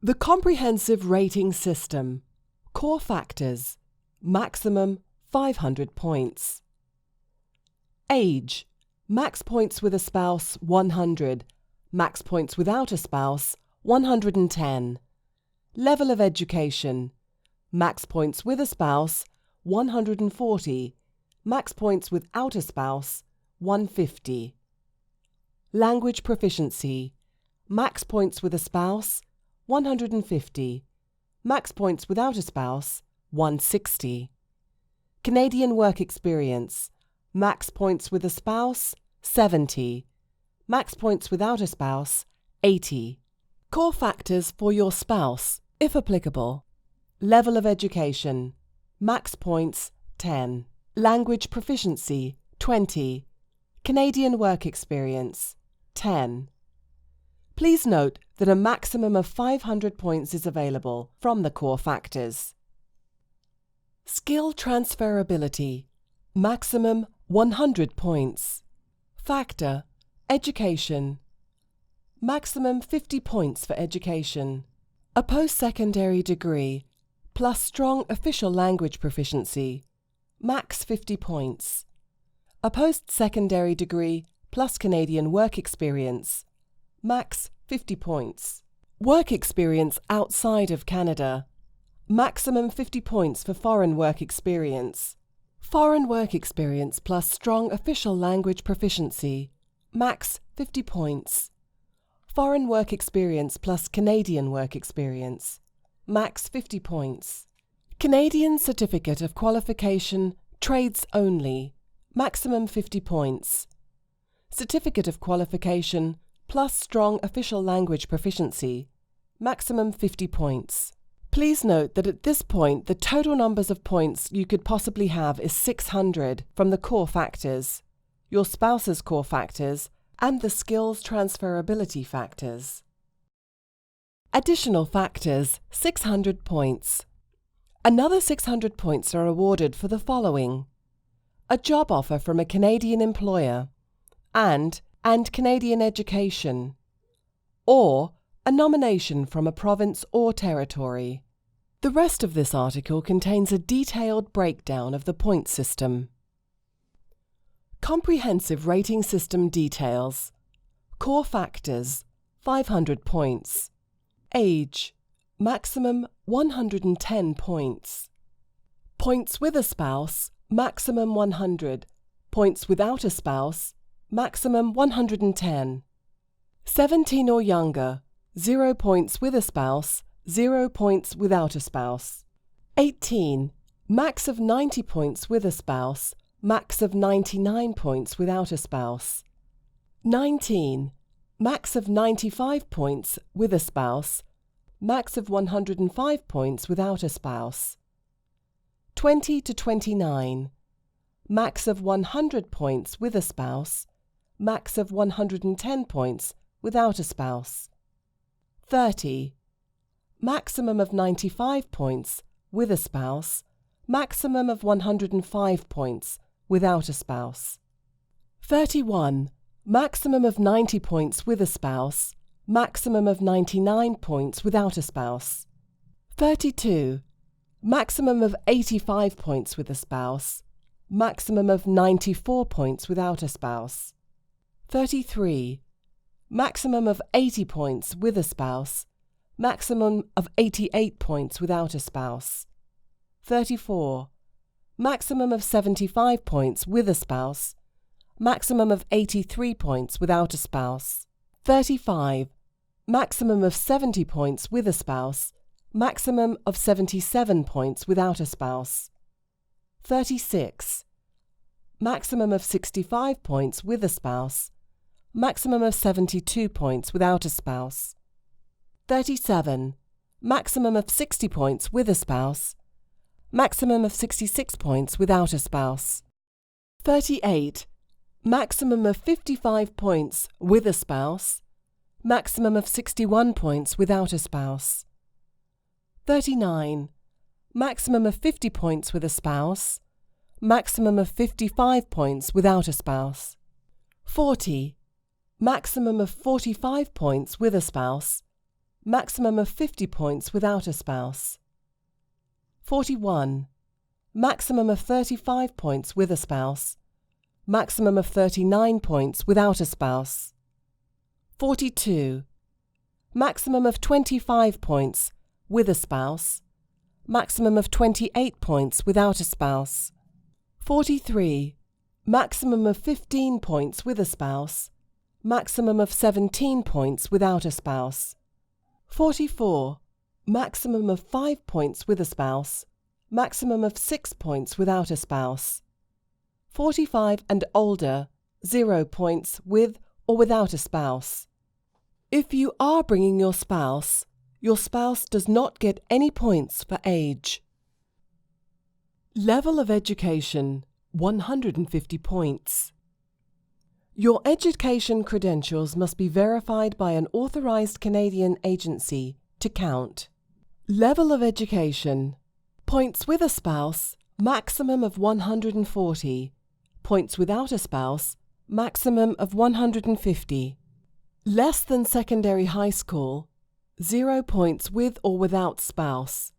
The comprehensive rating system. Core factors. Maximum 500 points. Age. Max points with a spouse 100. Max points without a spouse 110. Level of education. Max points with a spouse 140. Max points without a spouse 150. Language proficiency. Max points with a spouse 150. Max points without a spouse 160. Canadian work experience. Max points with a spouse 70. Max points without a spouse 80. Core factors for your spouse, if applicable. Level of education. Max points 10. Language proficiency 20. Canadian work experience 10. Please note that a maximum of 500 points is available from the core factors. Skill transferability. Maximum 100 points. Factor. Education. Maximum 50 points for education. A post-secondary degree plus strong official language proficiency. Max 50 points. A post-secondary degree plus Canadian work experience. Max 50 points. Work experience outside of Canada. Maximum 50 points for foreign work experience. Foreign work experience plus strong official language proficiency. Max 50 points. Foreign work experience plus Canadian work experience. Max 50 points. Canadian Certificate of Qualification, trades only. Maximum 50 points. Certificate of Qualification plus strong official language proficiency. Maximum 50 points. Please note that at this point the total numbers of points you could possibly have is 600 from the core factors, your spouse's core factors, and the skills transferability factors. Additional factors, 600 points. Another 600 points are awarded for the following: a job offer from a Canadian employer, and Canadian education, or a nomination from a province or territory. The rest of this article contains a detailed breakdown of the point system. Comprehensive rating system details. Core factors, 500 points. Age, maximum 110 points. Points with a spouse, maximum 100. Points without a spouse, maximum 110. 17 or younger, 0 points with a spouse, 0 points without a spouse. 18. Max of 90 points with a spouse, max of 99 points without a spouse. 19. Max of 95 points with a spouse, max of 105 points without a spouse. 20 to 29. Max of 100 points with a spouse, max of 110 points without a spouse. 30. Maximum of 95 points with a spouse, maximum of 105 points without a spouse. 31. Maximum of 90 points with a spouse, maximum of 99 points without a spouse. 32. Maximum of 85 points with a spouse, maximum of 94 points without a spouse. 33. Maximum of 80 points with a spouse, maximum of 88 points without a spouse. 34. Maximum of 75 points with a spouse, maximum of 83 points without a spouse. 35. Maximum of 70 points with a spouse, maximum of 77 points without a spouse. 36. Maximum of 65 points with a spouse, maximum of 72 points without a spouse. 37. Maximum of 60 points with a spouse, maximum of 66 points without a spouse. 38. Maximum of 55 points with a spouse, maximum of 61 points without a spouse. 39. Maximum of 50 points with a spouse, maximum of 55 points without a spouse. 40. Maximum of 45 points with a spouse, maximum of 50 points without a spouse. 41. Maximum of 35 points with a spouse, maximum of 39 points without a spouse. 42. Maximum of 25 points with a spouse, maximum of 28 points without a spouse. 43. Maximum of 15 points with a spouse, maximum of 17 points without a spouse. 44. Maximum of 5 points with a spouse, maximum of 6 points without a spouse. 45 and older, 0 points with or without a spouse. If you are bringing your spouse does not get any points for age. Level of education, 150 points. Your education credentials must be verified by an authorized Canadian agency to count. Level of education. Points with a spouse, maximum of 140. Points without a spouse, maximum of 150. Less than secondary high school, 0 points with or without spouse.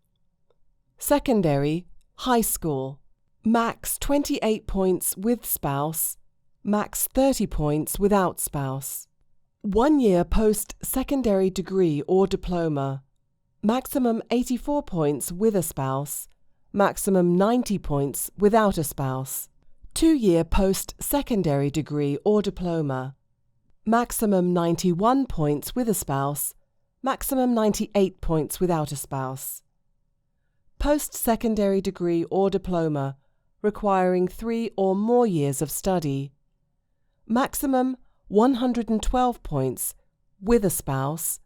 Secondary, high school, max 28 points with spouse, max 30 points without spouse. 1 year post-secondary degree or diploma, maximum 84 points with a spouse, maximum 90 points without a spouse. 2 year post-secondary degree or diploma, maximum 91 points with a spouse, maximum 98 points without a spouse. Post-secondary degree or diploma requiring 3 or more years of study, maximum 112 points with a spouse,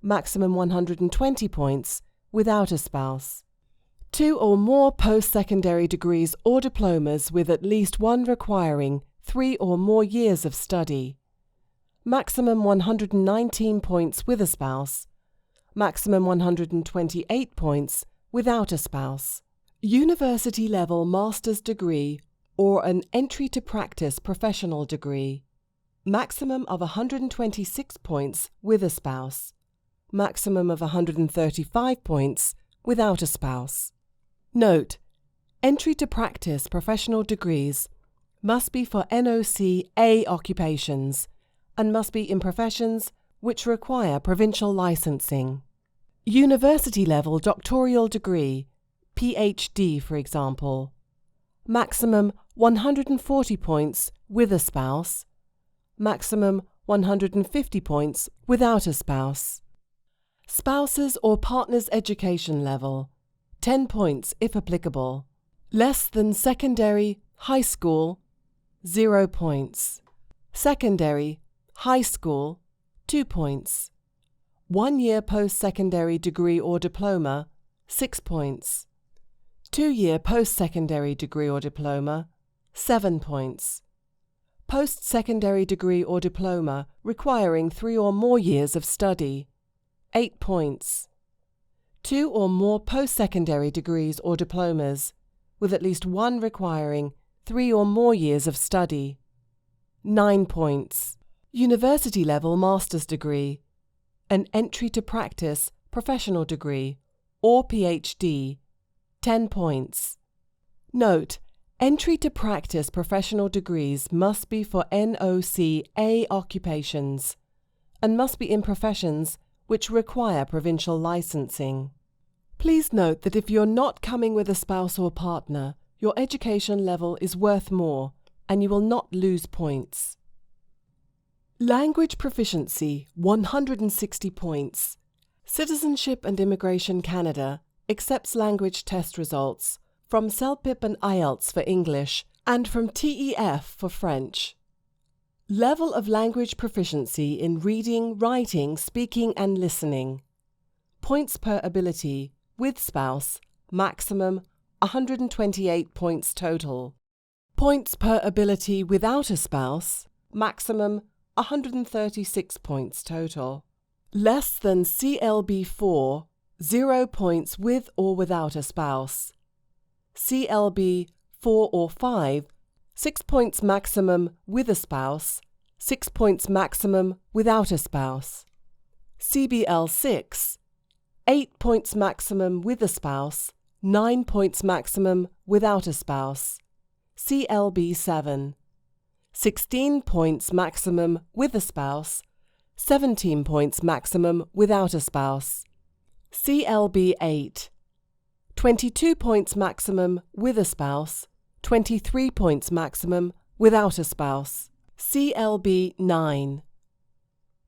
maximum 120 points without a spouse. 2 or more post-secondary degrees or diplomas with at least one requiring 3 or more years of study, maximum 119 points with a spouse, maximum 128 points without a spouse. University-level master's degree or an entry-to-practice professional degree, maximum of 126 points with a spouse, maximum of 135 points without a spouse. Note: entry-to-practice professional degrees must be for NOC A occupations and must be in professions which require provincial licensing. University-level doctoral degree, PhD for example, maximum 140 points with a spouse, maximum 150 points without a spouse. Spouses or partners' education level, 10 points if applicable. Less than secondary, high school, 0 points. Secondary, high school, 2 points. 1 year post-secondary degree or diploma, 6 points. 2 year post-secondary degree or diploma, 7 points. Post-secondary degree or diploma requiring 3 or more years of study, 8 points. 2 or more post-secondary degrees or diplomas, with at least one requiring 3 or more years of study, 9 points. University-level master's degree, an entry-to-practice professional degree, or PhD, 10 points. Note: entry-to-practice professional degrees must be for NOC A occupations and must be in professions which require provincial licensing. Please note that if you're not coming with a spouse or partner, your education level is worth more and you will not lose points. Language proficiency, 160 points. Citizenship and Immigration Canada accepts language test results from CELPIP and IELTS for English and from TEF for French. Level of language proficiency in reading, writing, speaking and listening. Points per ability, with spouse, maximum 128 points total. Points per ability without a spouse, maximum 136 points total. Less than CLB 4, 0 points with or without a spouse. CLB 4 or 5, 6 points maximum with a spouse, 6 points maximum without a spouse. CBL 6, 8 points maximum with a spouse, 9 points maximum without a spouse. CLB 7, 16 points maximum with a spouse, 17 points maximum without a spouse. CLB 8, 22 points maximum with a spouse, 23 points maximum without a spouse. CLB 9,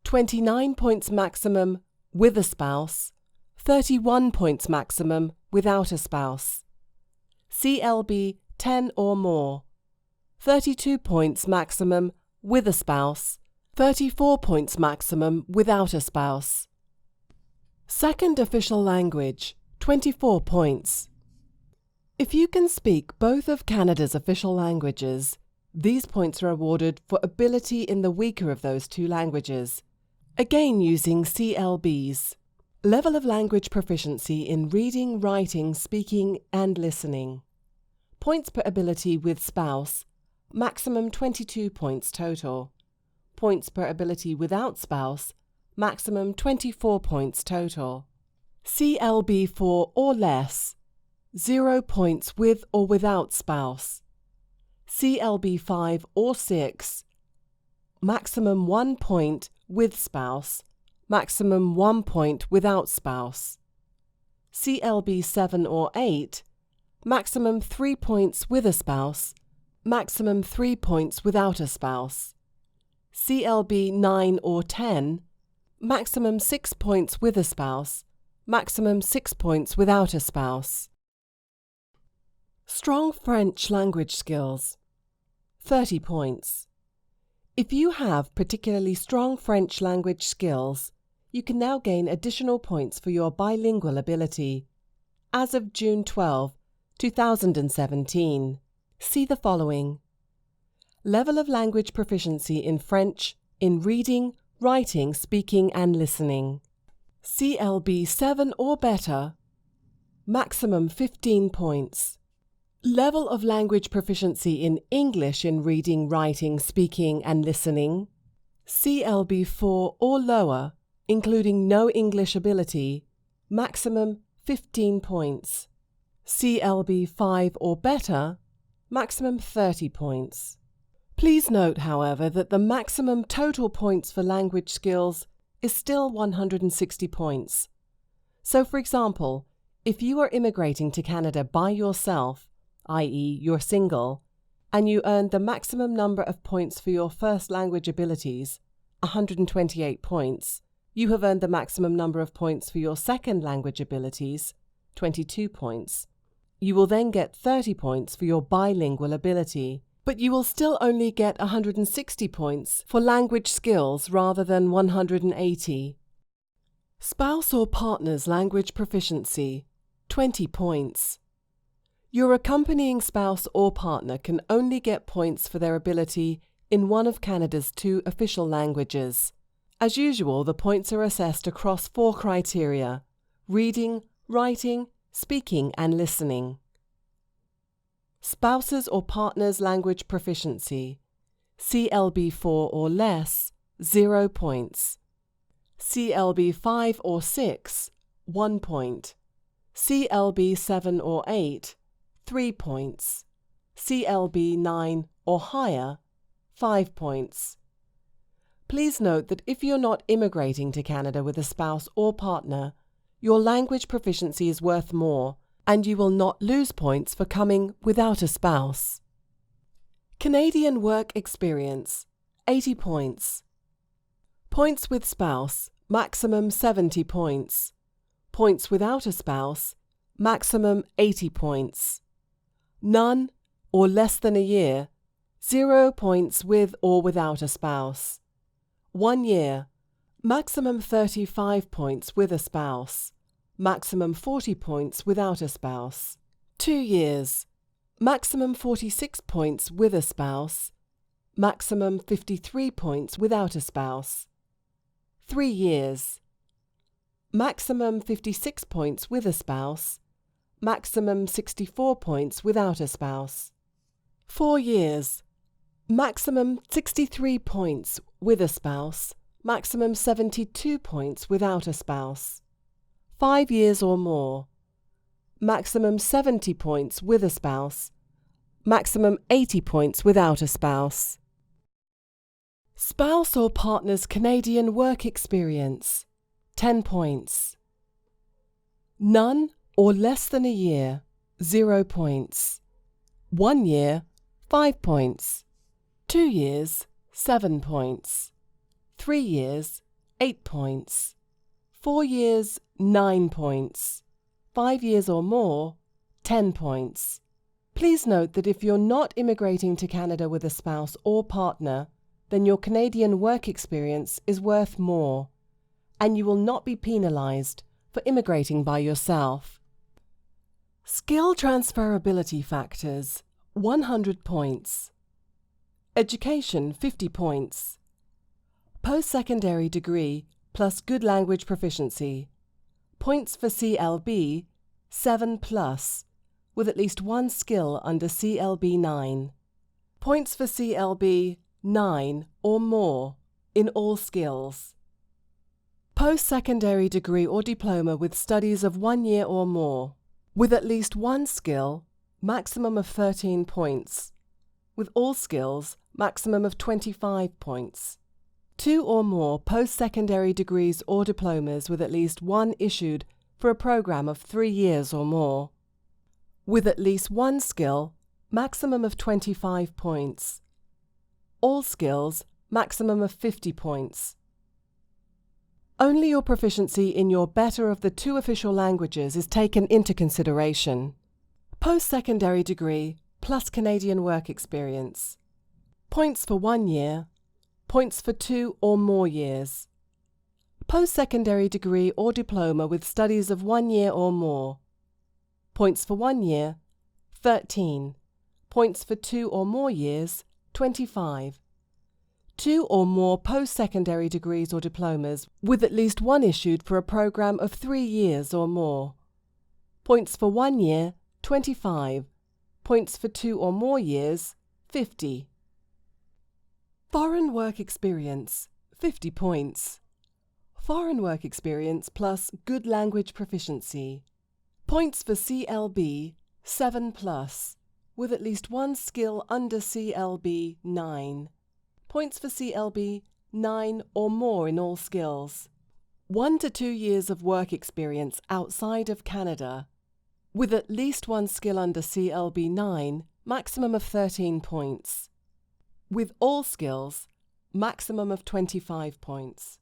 29 points maximum with a spouse, 31 points maximum without a spouse. CLB 10 or more, 32 points maximum with a spouse, 34 points maximum without a spouse. Second official language, 24 points. If you can speak both of Canada's official languages, these points are awarded for ability in the weaker of those two languages, again using CLBs. Level of language proficiency in reading, writing, speaking and listening. Points per ability with spouse, maximum 22 points total. Points per ability without spouse, maximum 24 points total. CLB 4 or less, 0 points with or without spouse. CLB 5 or 6, maximum 1 point with spouse, maximum 1 point without spouse. CLB 7 or 8, maximum 3 points with a spouse, maximum 3 points without a spouse. CLB 9 or 10, maximum 6 points with a spouse, maximum 6 points without a spouse. Strong French language skills, 30 points. If you have particularly strong French language skills, you can now gain additional points for your bilingual ability. As of June 12, 2017, see the following: level of language proficiency in French in reading, writing, speaking and listening. CLB 7 or better, maximum 15 points. Level of language proficiency in English in reading, writing, speaking and listening. CLB 4 or lower, including no English ability, maximum 15 points. CLB 5 or better, maximum 30 points. Please note, however, that the maximum total points for language skills is still 160 points. So, for example, if you are immigrating to Canada by yourself, i.e. you're single, and you earned the maximum number of points for your first language abilities, 128 points, you have earned the maximum number of points for your second language abilities, 22 points. You will then get 30 points for your bilingual ability, but you will still only get 160 points for language skills rather than 180. Spouse or partner's language proficiency, 20 points. Your accompanying spouse or partner can only get points for their ability in one of Canada's 2 official languages. As usual, the points are assessed across 4 criteria: reading, writing, speaking and listening. Spouse's or partner's language proficiency, CLB 4 or less, 0 points. CLB 5 or 6, 1 point. CLB 7 or 8, 3 points. CLB 9 or higher, 5 points. Please note that if you're not immigrating to Canada with a spouse or partner, your language proficiency is worth more, and you will not lose points for coming without a spouse. Canadian work experience, 80 points. Points with spouse, maximum 70 points. Points without a spouse, maximum 80 points. None or less than a year, 0 points with or without a spouse. 1 year, maximum 35 points with a spouse, maximum 40 points without a spouse. 2 years, maximum 46 points with a spouse, maximum 53 points without a spouse. 3 years, maximum 56 points with a spouse, maximum 64 points without a spouse. 4 years, maximum 63 points with a spouse, maximum 72 points without a spouse. 5 years or more, maximum 70 points with a spouse, maximum 80 points without a spouse. Spouse or partner's Canadian work experience, 10 points. None or less than a year, 0 points. 1 year, 5 points. 2 years, 7 points. 3 years, 8 points. 4 years, 9 points. 5 years or more, 10 points. Please note that if you're not immigrating to Canada with a spouse or partner, then your Canadian work experience is worth more, and you will not be penalised for immigrating by yourself. Skill transferability factors, 100 points. Education, 50 points. Post-secondary degree plus good language proficiency. Points for CLB, 7+, with at least one skill under CLB 9. Points for CLB 9 or more in all skills. Post-secondary degree or diploma with studies of 1 year or more, with at least one skill, maximum of 13 points. With all skills, maximum of 25 points. 2 or more post-secondary degrees or diplomas with at least one issued for a program of 3 years or more. With at least one skill, maximum of 25 points. All skills, maximum of 50 points. Only your proficiency in your better of the 2 official languages is taken into consideration. Post-secondary degree plus Canadian work experience. Points for 1 year. Points for 2 or more years. Post-secondary degree or diploma with studies of 1 year or more. Points for 1 year, 13. Points for 2 or more years, 25. 2 or more post-secondary degrees or diplomas with at least one issued for a program of 3 years or more. Points for 1 year, 25. Points for 2 or more years, 50. Foreign work experience, 50 points. Foreign work experience plus good language proficiency. Points for CLB, 7+, with at least one skill under CLB 9. Points for CLB 9 or more in all skills. 1 to 2 years of work experience outside of Canada, with at least one skill under CLB 9, maximum of 13 points. With all skills, maximum of 25 points.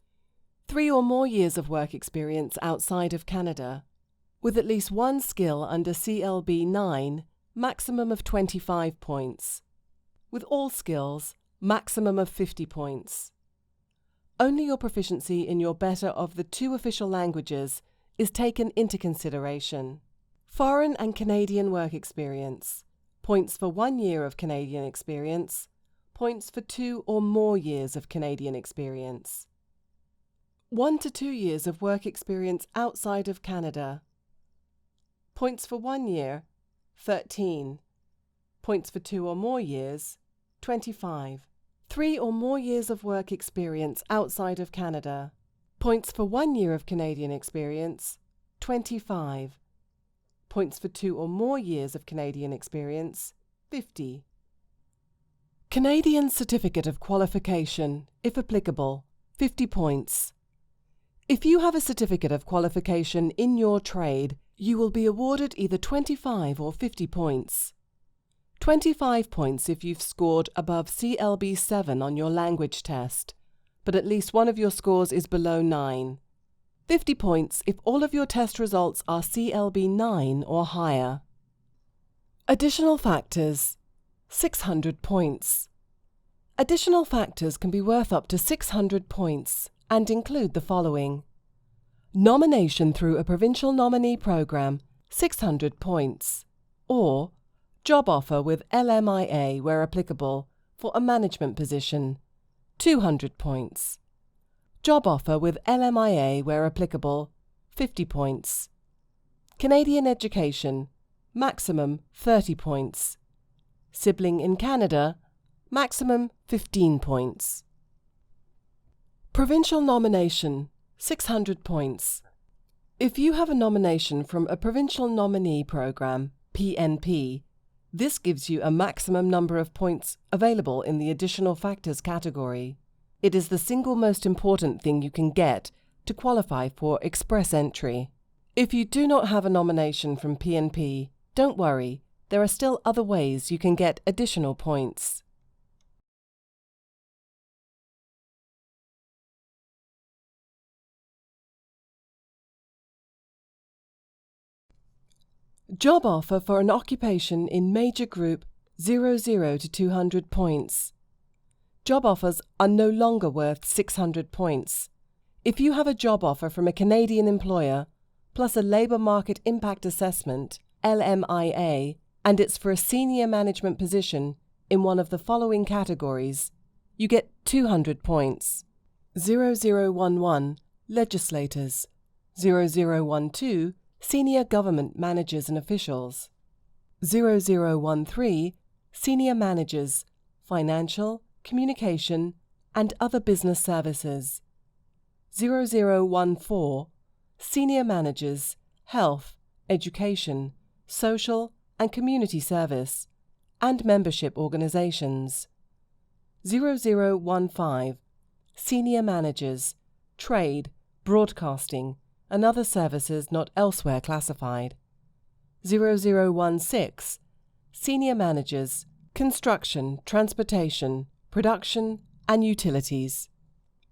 3 or more years of work experience outside of Canada, with at least one skill under CLB 9, maximum of 25 points. With all skills, maximum of 50 points. Only your proficiency in your better of the 2 official languages is taken into consideration. Foreign and Canadian work experience. Points for 1 year of Canadian experience. Points for 2 or more years of Canadian experience. 1 to 2 years of work experience outside of Canada. Points for 1 year, 13. Points for 2 or more years, 25. 3 or more years of work experience outside of Canada. Points for 1 year of Canadian experience, 25. Points for 2 or more years of Canadian experience, 50. Canadian Certificate of Qualification, if applicable, 50 points. If you have a Certificate of Qualification in your trade, you will be awarded either 25 or 50 points. 25 points if you've scored above CLB 7 on your language test, but at least one of your scores is below 9. 50 points if all of your test results are CLB 9 or higher. Additional factors, 600 points. Additional factors can be worth up to 600 points and include the following. Nomination through a provincial nominee program, 600 points, or job offer with LMIA where applicable for a management position, 200 points. Job offer with LMIA where applicable, 50 points. Canadian education, maximum 30 points. Sibling in Canada, maximum 15 points. Provincial nomination, 600 points. If you have a nomination from a Provincial Nominee Programme, PNP, this gives you a maximum number of points available in the Additional Factors category. It is the single most important thing you can get to qualify for express entry. If you do not have a nomination from PNP, don't worry, there are still other ways you can get additional points. Job offer for an occupation in Major Group 00 to 200 points. Job offers are no longer worth 600 points. If you have a job offer from a Canadian employer, plus a Labour Market Impact Assessment, LMIA, and it's for a senior management position in one of the following categories, you get 200 points. 0011 Legislators, 0012 Senior Government Managers and Officials, 0013 Senior Managers, Financial, Communication, and Other Business Services, 0014 Senior Managers, Health, Education, Social and Community Service, and Membership Organizations, 0015 Senior Managers, Trade, Broadcasting, and other services not elsewhere classified, 0016 Senior Managers, Construction, Transportation, Production, and Utilities.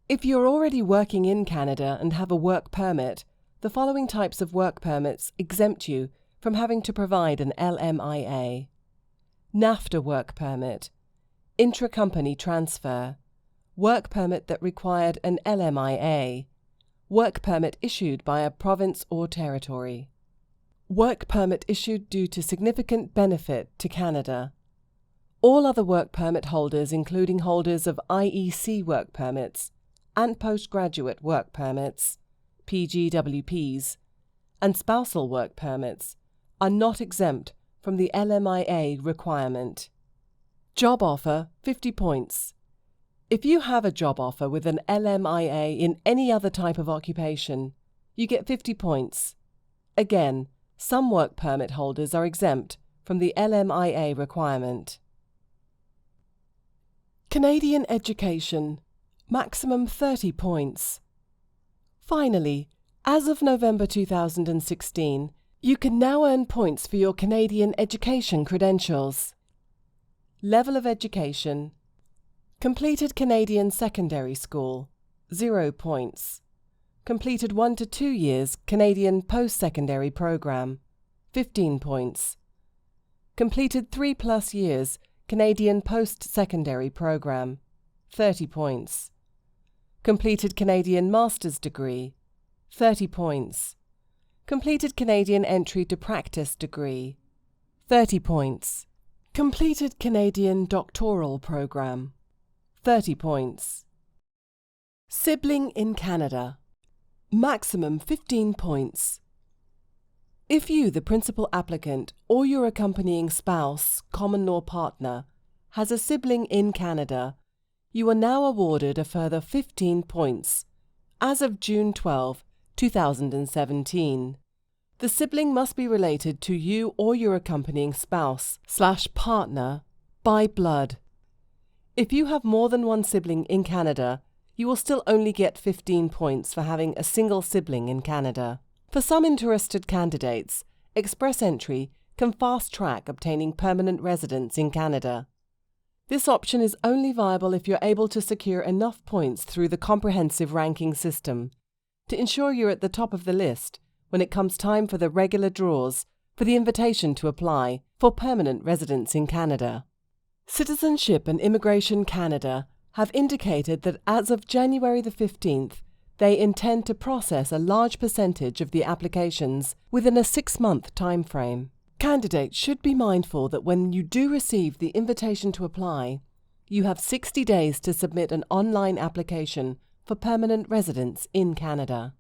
If you're already working in Canada and have a work permit, the following types of work permits exempt you from having to provide an LMIA. NAFTA work permit, intra-company transfer, work permit that required an LMIA, work permit issued by a province or territory, work permit issued due to significant benefit to Canada. All other work permit holders, including holders of IEC work permits and postgraduate work permits, PGWPs, and spousal work permits, are not exempt from the LMIA requirement. Job offer, 50 points. If you have a job offer with an LMIA in any other type of occupation, you get 50 points. Again, some work permit holders are exempt from the LMIA requirement. Canadian education, maximum 30 points. Finally, as of November 2016, you can now earn points for your Canadian education credentials. Level of education: completed Canadian secondary school, 0 points. Completed 1 to 2 years Canadian post-secondary program, 15 points. Completed 3+ years Canadian post-secondary program, 30 points. Completed Canadian master's degree, 30 points. Completed Canadian entry to practice degree, 30 points. Completed Canadian doctoral program, 30 points. Sibling in Canada, maximum 15 points. If you, the principal applicant, or your accompanying spouse, common law partner, has a sibling in Canada, you are now awarded a further 15 points, as of June 12, 2017. The sibling must be related to you or your accompanying spouse/partner by blood. If you have more than one sibling in Canada, you will still only get 15 points for having a single sibling in Canada. For some interested candidates, express entry can fast-track obtaining permanent residence in Canada. This option is only viable if you're able to secure enough points through the comprehensive ranking system to ensure you're at the top of the list when it comes time for the regular draws for the invitation to apply for permanent residence in Canada. Citizenship and Immigration Canada have indicated that as of January the 15th, they intend to process a large percentage of the applications within a 6-month time frame. Candidates should be mindful that when you do receive the invitation to apply, you have 60 days to submit an online application for permanent residence in Canada.